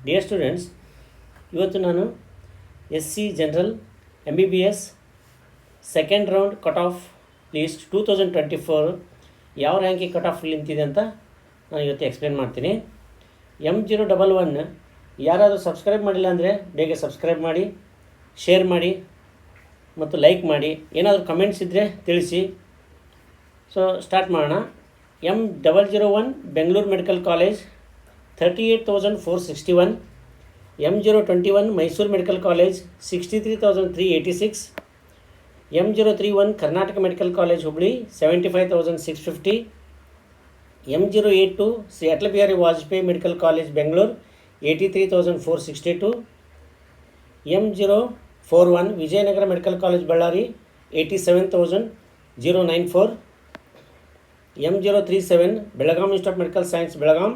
Dear students, ಇವತ್ತು ನಾನು SC general MBBS second round cut off list 2024 ಯಾವ ರ್ಯಾಂಕಿಗೆ cut off ನಿಂತಿದೆ ಅಂತ ನಾನು ಇವತ್ತು ಎಕ್ಸ್ಪ್ಲೇನ್ ಮಾಡ್ತೀನಿ. M011 ಯಾರಾದರೂ ಸಬ್ಸ್ಕ್ರೈಬ್ ಮಾಡಿಲ್ಲ ಅಂದರೆ ಬೇಗ ಸಬ್ಸ್ಕ್ರೈಬ್ ಮಾಡಿ, ಶೇರ್ ಮಾಡಿ ಮತ್ತು ಲೈಕ್ ಮಾಡಿ. ಏನಾದರೂ ಕಮೆಂಟ್ಸ್ ಇದ್ದರೆ ತಿಳಿಸಿ. ಸೊ ಸ್ಟಾರ್ಟ್ ಮಾಡೋಣ. M001 Bengaluru medical college 38,461. M021 Mysuru medical college 63,386. M031 Karnataka medical college Hubli 75,650. M082 Shri Atal Bihari Vajpayee medical college Bengaluru 83,462. M041 Vijayanagara medical college Ballari 87,094. M037 Belgaum institute of medical science Belgaum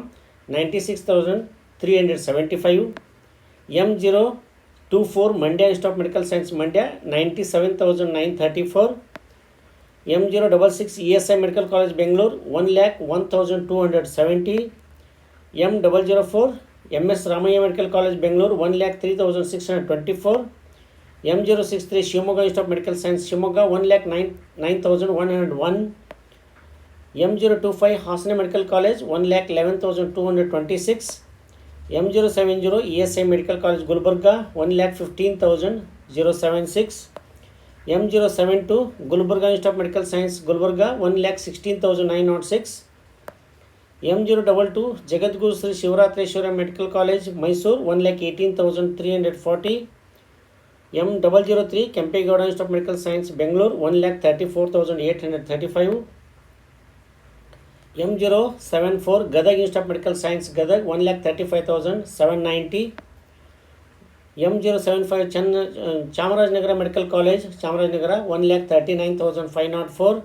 96,375. M024 Mandya institute of medical science Mandya 97,934. M066 ESI medical college Bengaluru 1,01,270. M004 MS Ramaiah medical college Bengaluru 1,03,624. M063 Shivamogga institute of medical science Shivamogga 1,09,101. M025 Hassan medical college 1,11,226. M070 ESI medical college Gulbarga 1,15,076. M072 Gulbarga institute of medical science Gulbarga 1,16,906. M022 Jagadguru Shri Shivarathreeshwara medical college Mysore 1,18,340. M003 Kempegowda institute of medical science Bengaluru 1,34,835. M074 Gadag institute of medical science Gadag 1,35,790. M075 Chamarajanagar medical college Chamarajanagar 1,39,504.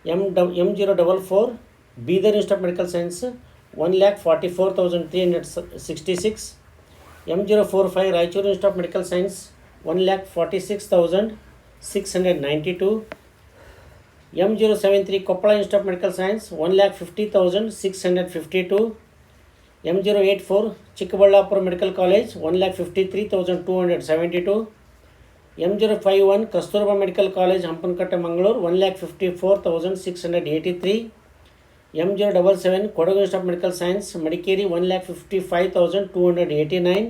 M044 Bidar institute of medical science 1,44,366. M045 Raichur institute of medical science 1,46,692. M073 Koppal institute of medical science 1,50,652. M084 Chikkaballapur medical college 1,53,272. M051 Kasturba medical college Hampankatte Mangaluru 1,54,683. M077 Kodagu institute of medical science Madikeri 1,55,289.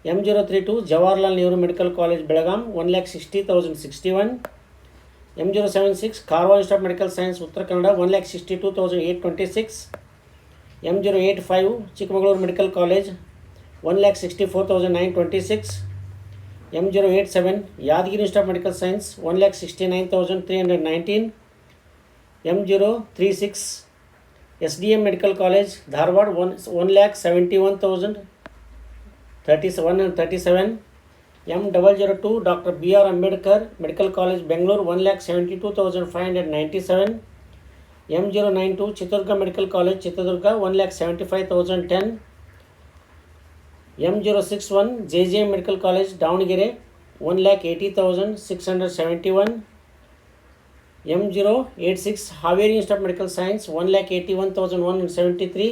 M032 Jawaharlal Nehru medical college Belgaum 1,60,061. M076 Karwar institute of medical science Uttara Kannada 1,62,826. M085 Chikkamagaluru medical college 1,64,926. M087 Yadgir institute of medical science 1,69,319. M036 SDM medical college Dharwad 1,71,137. M002 doctor BR Ambedkar medical college Bengaluru 1,72,597. M092 Chitradurga medical college Chitradurga 1,75,010. M061 JJM medical college Davangere 1,80,671. M086 Haveri institute of medical science 1,81,173.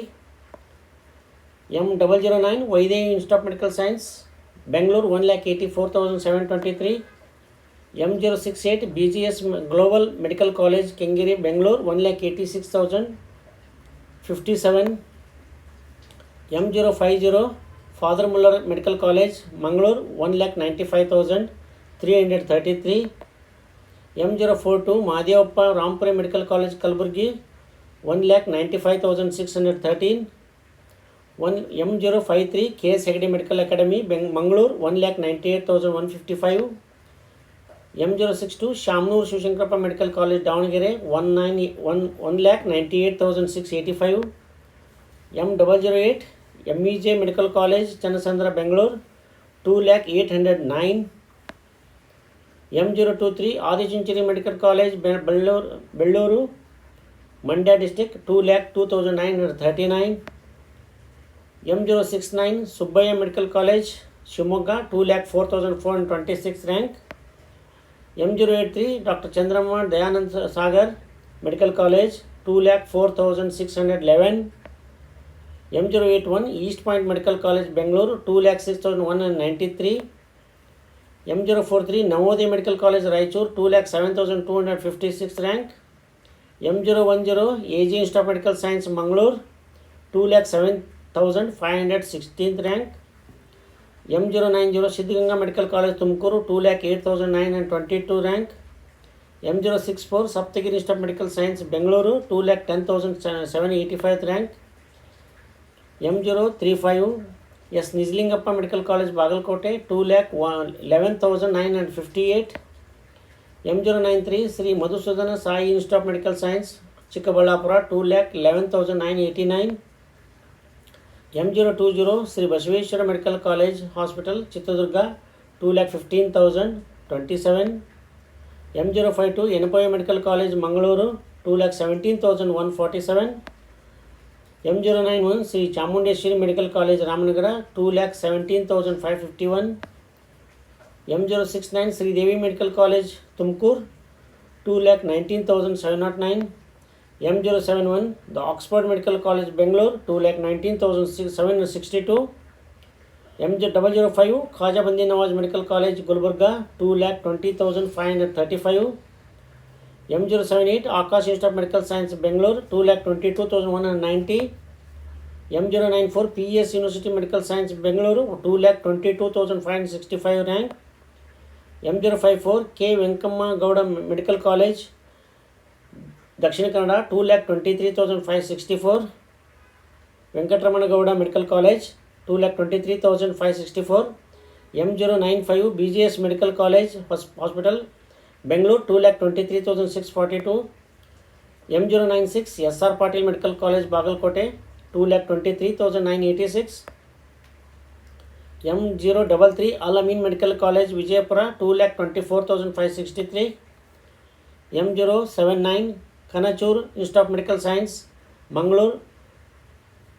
M009 Vaidehi institute of medical science Bengaluru 1,84,723. M068 BGS global medical college Kengeri Bengaluru 1,86,057. M050 father Muller medical college Mangaluru 1,95,333. M042 Mahadevappa Rampura medical college Kalaburagi 1,95,613. M053 KS Hegde medical academy Mangaluru 1,98,155. M062 Shamanur Shivashankarappa medical college Davangere 1,98,685. M008 MEJ medical college Channasandra Bengaluru 2,08,009. M023 Adichunchanagiri medical college Bellur Mandya district 2,02,939. M069 Subbaiah medical college Shivamogga 2,04,426 rank. M083 doctor Chandramma Dayananda Sagar medical college 2,04,611. M081 East Point Medical College Bangalore 2,06,193. M043 Navodaya Medical College Raichur 2,07,256 rank. M010 AG Institute of Medical Science Mangalore 2,07,516th rank. M090 Siddhganga Medical College Tumkuru 2,08,922 rank. M064 Saptagiri Institute of Medical Science Bengaluru 2,10,785th rank. M035 S. Nijlingappa Medical College Bagalkote 2,11,958. M093 Sri Madhusudana Sai Institute of Medical Science Chikkaballapura 2,11,989. M020 Sri Basaveshwara Medical College Hospital Chitradurga 2,15,027. M052 Yenapoya Medical College Mangaluru 2,17,147. M091 Sri Chamundeshwari Medical College Ramanagara 2,17,551. M069 Sri Devi Medical College Tumkur 2,19,709. M071 the Oxford Medical College Bangalore 2,19,762. M005 Khaja Bandi Nawaz Medical College Gulbarga 2,20,535. M078 Akash Institute of Medical Science Bangalore 2,22,190. M094 PES University Medical Science Bangalore 2,22,565 rank. M054 K. Venkamma Gowda Medical College Dakshina Kannada 2,23,564. Venkatramana Gowda Medical College 2,23,564. M095 BGS Medical College Hospital Bangalore 2,23,642. M096 SR Patil Medical College Bagalkote 2,23,986. M033 Al-Amin Medical College Vijayapura 2,24,563. M079 Kanachur Institute of Medical Science Mangalore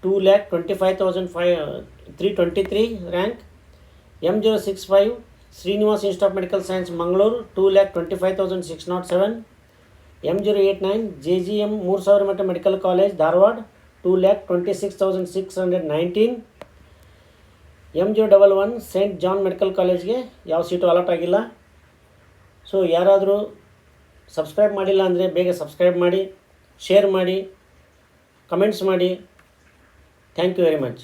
2,25,323 rank. M065 Srinivas Institute of Medical Science Mangalore 2,25,607. M089 JGM Moorsavarmata Medical College Dharwad 2,26,619. M011 St. John Medical Collegeಗೆ ಯಾವ seat allot ಆಗಿಲ್ಲ. So ಯಾರಾದರೂ subscribe ಮಾಡಿಲ್ಲ ಅಂದರೆ ಬೇಗ subscribe ಮಾಡಿ, share ಮಾಡಿ, comments ಮಾಡಿ. Thank you very much.